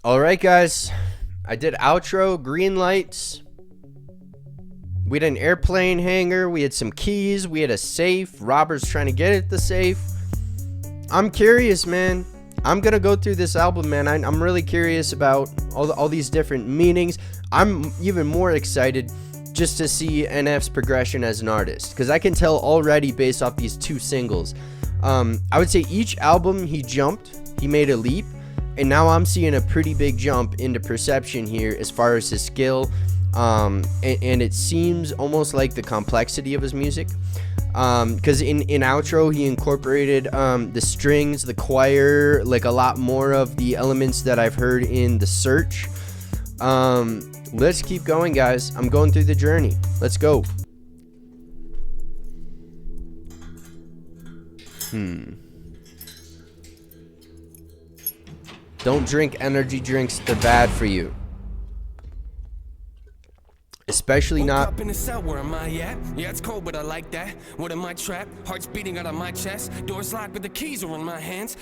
All right, guys. I did outro, green lights. We had an airplane hangar. We had some keys. We had a safe. Robbers trying to get at the safe. I'm curious, man. I'm going to go through this album, man. I'm really curious about all these different meanings. I'm even more excited just to see NF's progression as an artist, because I can tell already based off these 2 singles. I would say each album he jumped, he made a leap, and now I'm seeing a pretty big jump into perception here as far as his skill, and it seems almost like the complexity of his music, because in outro he incorporated the strings, the choir, like a lot more of the elements that I've heard in The Search. Let's keep going, guys. I'm going through the journey. Let's go. Don't drink energy drinks. They're bad for you. Especially not up in the cell, where am I at? Yeah, it's cold, but I like that. What am I trapped? Heart's beating out of my chest. Doors locked, but the keys are in my hands.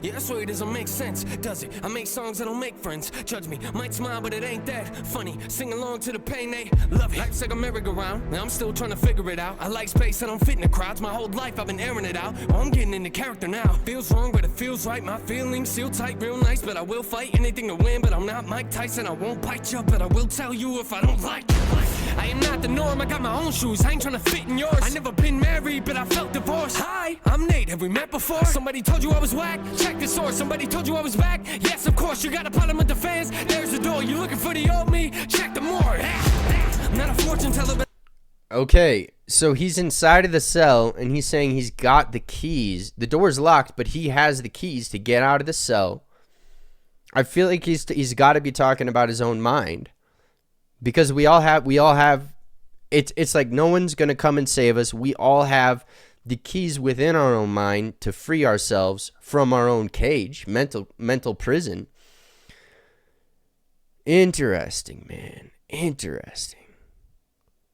Yeah, that's why it doesn't make sense, does it? I make songs that don't make friends. Judge me, might smile, but it ain't that funny. Sing along to the pain, they love it. Life's like a merry-go-round. Now I'm still trying to figure it out. I like space, I don't fit in the crowds. My whole life I've been airing it out. Oh, I'm getting into character now. Feels wrong, but it feels right. My feelings seal tight, real nice, but I will fight anything to win. But I'm not Mike Tyson. I won't bite you, but I will tell you if I don't like it. I am not the norm, I got my own shoes, I ain't trying to fit in yours. I never been married, but I felt divorced. Hi, I'm Nate, have we met before? Somebody told you I was whack? Check the source, somebody told you I was back? Yes, of course, you got a problem with the fans? There's the door, you looking for the old me? Check the more. I'm not a fortune teller, but... Okay, so he's inside of the cell, and he's saying he's got the keys. The door's locked, but he has the keys to get out of the cell. I feel like he's got to be talking about his own mind. Because we all have it's like no one's going to come and save us. We all have the keys within our own mind to free ourselves from our own cage, mental prison. Interesting, man. Interesting.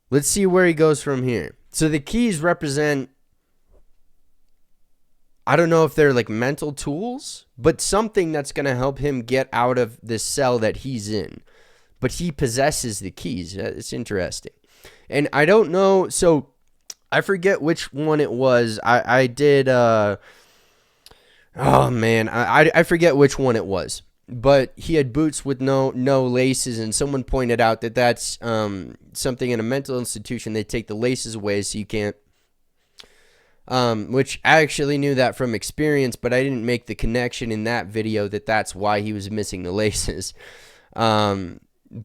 Let's see where he goes from here. So the keys represent, I don't know if they're like mental tools, but something that's going to help him get out of this cell that he's in. But he possesses the keys. It's interesting. And I don't know. So I forget which one it was. I did. Oh, man. I forget which one it was. But he had boots with no laces. And someone pointed out that that's something in a mental institution. They take the laces away so you can't. Which I actually knew that from experience. But I didn't make the connection in that video that that's why he was missing the laces.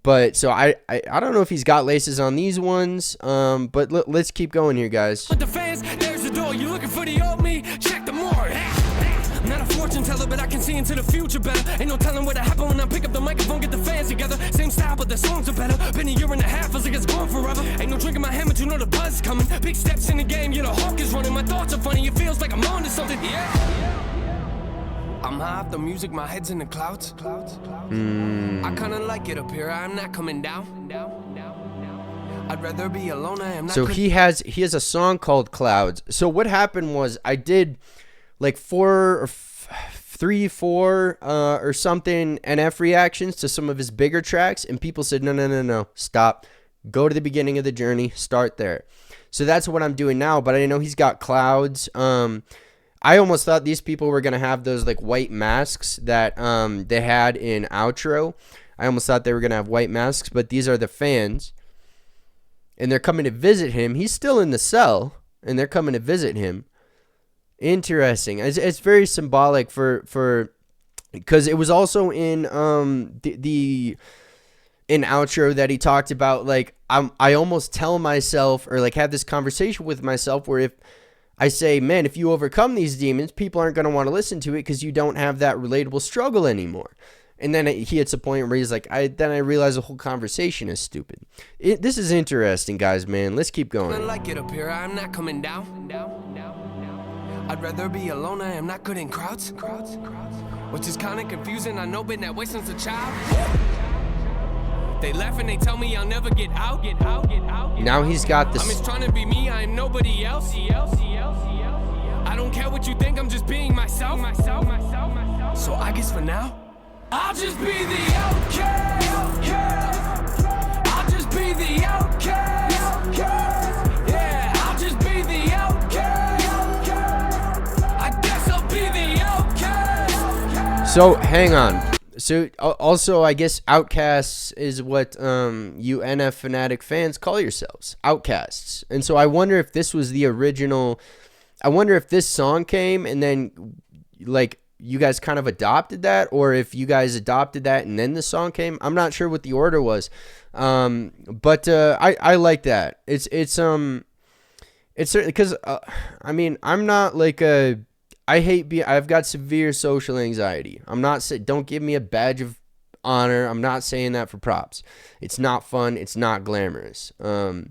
But so I don't know if he's got laces on these ones. But let's keep going here, guys. With the fans, there's the door. You looking for the old me? Check the more. I'm not a fortune teller, but I can see into the future better. Ain't no telling what happen when I pick up the microphone, get the fans together. Same style, but the songs are better. Been a year and a half, feels like it's gone forever. Ain't no drink in my hand, but you know the buzz coming. Big steps in the game, you know the hawk is running. My thoughts are funny, it feels like I'm on to something. Yeah. I'm high off the music, my head's in the clouds. I kinda like it up here, I'm not coming down. I'd rather be alone, I am not. So he has a song called Clouds. So what happened was I did like 4 or 4 or something NF reactions to some of his bigger tracks, and people said no, stop, go to the beginning of the journey, start there. So that's what I'm doing now. But I know he's got Clouds. I almost thought these people were going to have those like white masks that they had in outro. I almost thought they were going to have white masks, but these are the fans. And they're coming to visit him. He's still in the cell, and they're coming to visit him. Interesting. It's very symbolic for because it was also in the in outro that he talked about, like, I almost tell myself, or like have this conversation with myself where if I say, man, if you overcome these demons, people aren't going to want to listen to it because you don't have that relatable struggle anymore. And then he hits a point where he's like, then I realize the whole conversation is stupid. This is interesting, guys, man. Let's keep going. I like it up here, I'm not coming down. I'd rather be alone, I am not good in crowds. Which is kind of confusing, I know, been that way since a child. They laugh and they tell me I'll never get out. Now he's got this. I'm just trying to be me, I am nobody else. I don't care what you think, I'm just being myself. So I guess for now, I'll just be the outcast. I'll just be the outcast. Yeah, I'll just be the outcast. I guess I'll be the outcast. So hang on. So also, I guess Outcasts is what you NF fanatic fans call yourselves, Outcasts. And so I wonder if this was the original. I wonder if this song came and then like you guys kind of adopted that, or if you guys adopted that and then the song came. I'm not sure what the order was, but I like that. It's certainly because I mean, I'm not like a. I've got severe social anxiety. Don't give me a badge of honor. I'm not saying that for props. It's not fun. It's not glamorous. I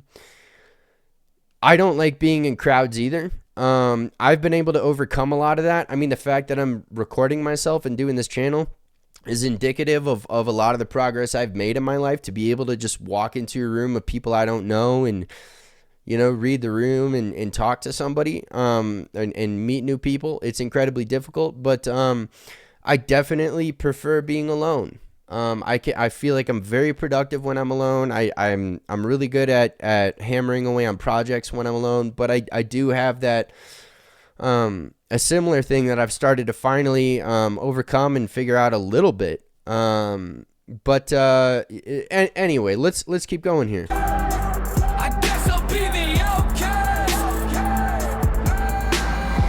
don't like being in crowds either. I've been able to overcome a lot of that. I mean, the fact that I'm recording myself and doing this channel is indicative of a lot of the progress I've made in my life, to be able to just walk into a room of people I don't know and, you know, read the room and talk to somebody, and meet new people. It's incredibly difficult, but I definitely prefer being alone. I feel like I'm very productive when I'm alone. I'm really good at hammering away on projects when I'm alone, but I do have that a similar thing that I've started to finally overcome and figure out a little bit. But anyway, let's keep going here. I guess I'll be the outcast.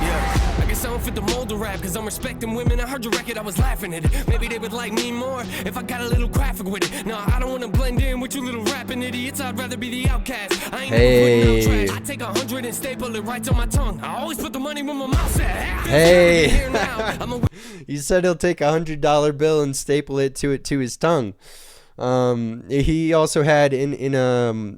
Yeah, I guess I don't fit the mold of rap, cause I'm respecting women. I heard your record, I was laughing at it. Maybe they would like me more if I got a little graphic with it. No, I don't wanna blend in with you little rapping idiots. I'd rather be the outcast. I ain't never putting out trash. I take 100 and staple it right to my tongue. I always put the money where my mouth's at. Hey, he said he'll take $100 bill and staple it to his tongue. He also had in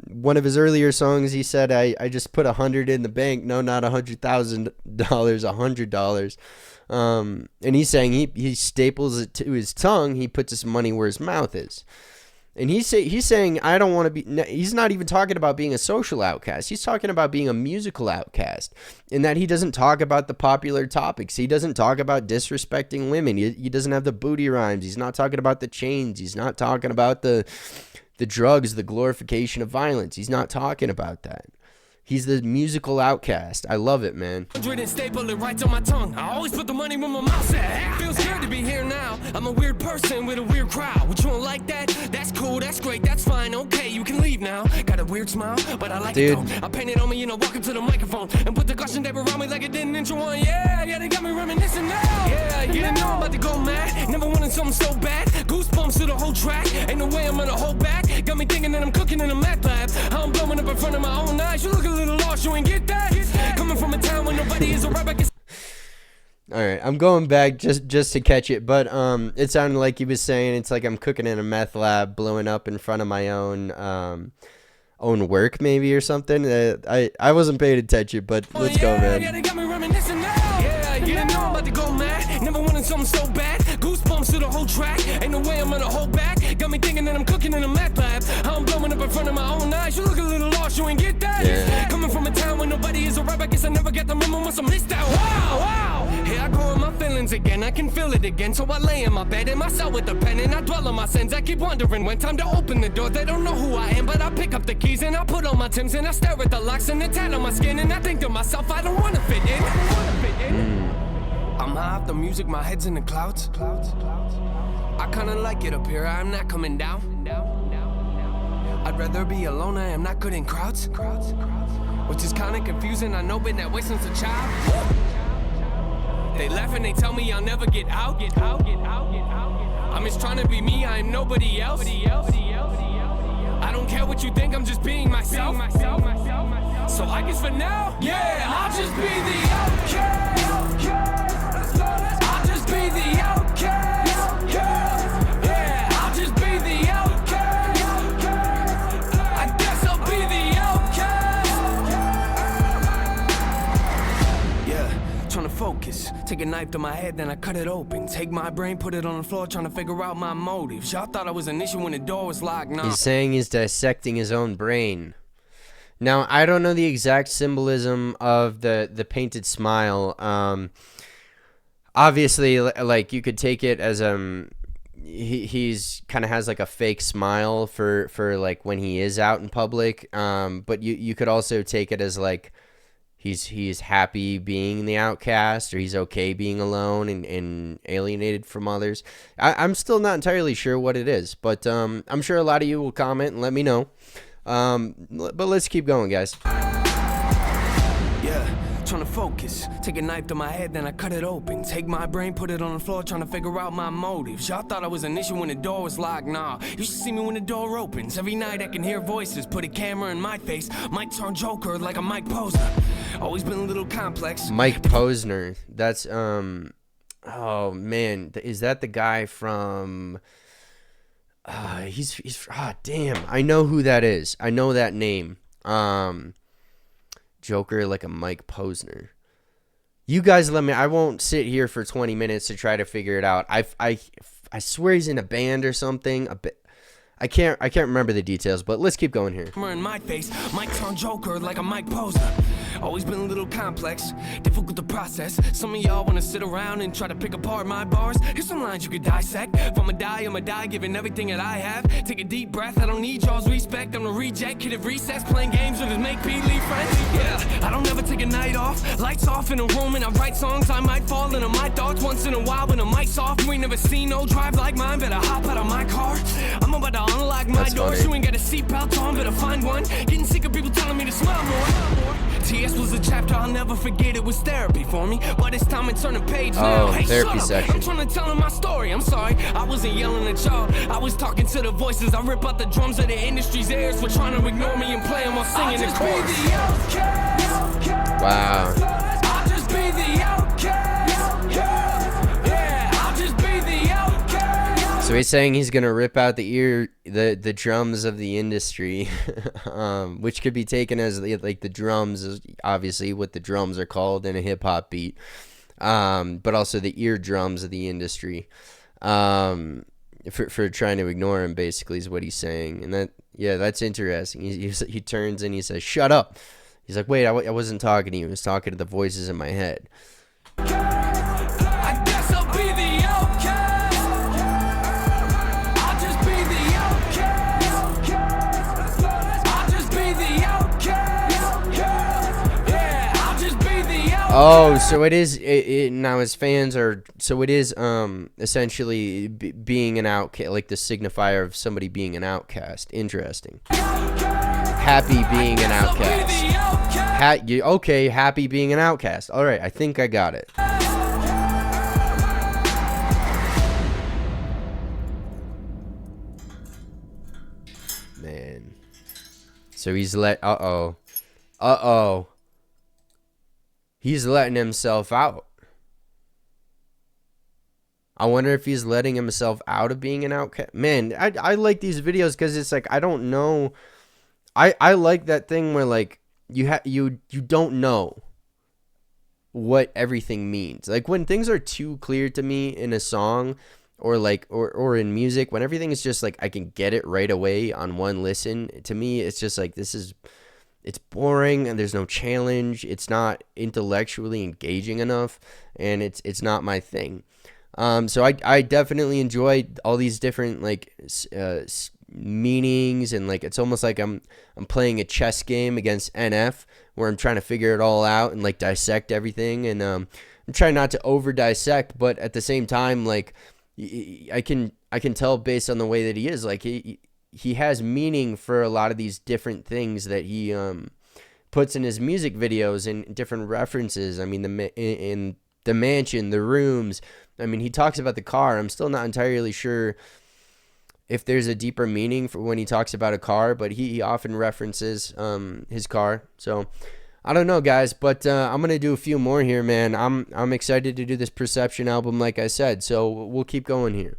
one of his earlier songs, he said, I just put 100 in the bank. No, not $100,000, $100. And he's saying he staples it to his tongue. He puts his money where his mouth is. And he's saying, I don't want to be, he's not even talking about being a social outcast. He's talking about being a musical outcast, in that he doesn't talk about the popular topics. He doesn't talk about disrespecting women. He doesn't have the booty rhymes. He's not talking about the chains. He's not talking about the drugs, the glorification of violence. He's not talking about that. He's the musical outcast. I love it, man. And staple it right to my tongue. I always put the money where my mouth's at. Feels good to be here now. I'm a weird person with a weird crowd. What, you don't like that? That's cool, that's great, that's fine. Okay, you can leave now. Got a weird smile, but I like it though. I paint it on me, you know, walking to the microphone and put the caution tape around me like it didn't intro on. Yeah, they got me reminiscing now. Yeah, you didn't know I'm about to go mad. Never wanted something so bad. Goosebumps to the whole track. Ain't no way I'm gonna hold back. Got me thinking that I'm cooking in a math lab. How I'm blowing up in front of my own eyes. You look a little lost, you ain't get that? Coming from a town where nobody is a rapper. All right, I'm going back just to catch it, but it sounded like he was saying it's like I'm cooking in a meth lab, blowing up in front of my own work, maybe, or something. I wasn't paying attention, but let's go, man. Yeah, they got me reminiscing now. Yeah, you didn't know I'm about to go mad. Never wanted something so bad. Goosebumps to the whole track. Ain't no way I'm gonna hold back. Got me thinking that I'm cooking in a meth lab. How I'm blowing up in front of my own eyes. You look a little lost, you ain't get that? Yeah. Coming from a town where nobody is a rapper. Guess I never got the memo once I missed out. Wow. Here I go in my feelings again. I can feel it again. So I lay in my bed in my cell with the pen and I dwell on my sins. I keep wondering when time to open the door. They don't know who I am, but I pick up the keys and I put on my Timbs and I stare at the locks and the tat on my skin and I think to myself, I don't wanna fit in. I'm high off the music, my head's in the clouds. I kinda like it up here, I'm not coming down. I'd rather be alone, I am not good in crowds. Which is kinda confusing, I know, been that way since a child. They laugh and they tell me I'll never get out. I'm just trying to be me, I am nobody else. I don't care what you think, I'm just being myself. So I guess for now, yeah, I'll just be the outcast. I'll just be the outcast. Yeah, I'll just be the outcast. I guess I'll be the outcast. Yeah, trying to focus. Take a knife to my head, then I cut it open. Take my brain, put it on the floor, trying to figure out my motives. Y'all thought I was an issue when the door was locked. Nah. He's saying he's dissecting his own brain. Now, I don't know the exact symbolism of the painted smile. Obviously, like, you could take it as he's kind of has like a fake smile for like when he is out in public. But you could also take it as like he's happy being the outcast, or he's okay being alone and alienated from others. I'm still not entirely sure what it is, but I'm sure a lot of you will comment and let me know. But let's keep going, guys. Yeah, trying to focus. Take a knife to my head, then I cut it open. Take my brain, put it on the floor, trying to figure out my motives. Y'all thought I was an issue when the door was locked. Nah, you should see me when the door opens. Every night I can hear voices, put a camera in my face. Might turn Joker like a Mike Posner. Always been a little complex. Mike Posner. That's oh man, is that the guy from? He's damn. I know who that is. I know that name. Joker like a Mike Posner. You guys let me. I won't sit here for 20 minutes to try to figure it out. I swear he's in a band or something. I can't remember the details, but let's keep going here. In my face, might turn Joker like a Mike Posner. Always been a little complex, difficult to process. Some of y'all wanna sit around and try to pick apart my bars. Here's some lines you could dissect. If I'ma die, giving everything that I have. Take a deep breath, I don't need y'all's respect. I'm a reject, kid at recess, playing games with his make-believe friends. Yeah, I don't ever take a night off. Lights off in a room and I write songs. I might fall into my thoughts once in a while when the mic's off. You ain't never seen no drive like mine, better hop out of my car. I'm about to unlock my doors. You ain't got a seatbelt on, better find one. Getting sick of people telling me to smile more. TS was a chapter I'll never forget. It was therapy for me, but it's time to turn the page now. Oh, hey, therapy section. I'm trying to tell my story. I'm sorry, I wasn't yelling at y'all. I was talking to the voices. I rip out the drums of the industry's ears for trying to ignore me and play them while singing the chorus. Wow. I'll just be the outcast. Yeah, I'll just be the outcast. So he's saying he's gonna rip out the drums of the industry, which could be taken as like the drums is obviously what the drums are called in a hip hop beat, but also the eardrums of the industry, for trying to ignore him basically is what he's saying, and that's interesting. He turns and he says, "Shut up." He's like, "Wait, I wasn't talking to you. I was talking to the voices in my head." I guess I'll be the outcast. I'll just be the outcast. I'll just be the outcast. Yeah, I'll just be the outcast. Oh, so it is now his fans are, so it is essentially being an outcast, like the signifier of somebody being an outcast. Interesting. Happy being an outcast. Okay, happy being an outcast. All right, I think I got it. Man. So he's he's letting himself out. I wonder if he's letting himself out of being an outcast. Man, I like these videos because it's like, I don't know. I like that thing where like you don't know what everything means. Like when things are too clear to me in a song or like or in music, when everything is just like I can get it right away on one listen, to me it's just like it's boring and there's no challenge. It's not intellectually engaging enough, and it's not my thing. So I definitely enjoyed all these different like meanings, and like it's almost like I'm playing a chess game against NF where I'm trying to figure it all out and like dissect everything, and I'm trying not to over dissect, but at the same time like I can tell based on the way that he is, like he has meaning for a lot of these different things that he puts in his music videos and different references. I mean, in the mansion, the rooms. I mean, he talks about the car. I'm still not entirely sure if there's a deeper meaning for when he talks about a car, but he often references his car. So I don't know, guys, but I'm gonna do a few more here, man. I'm excited to do this Perception album, like I said. So we'll keep going here.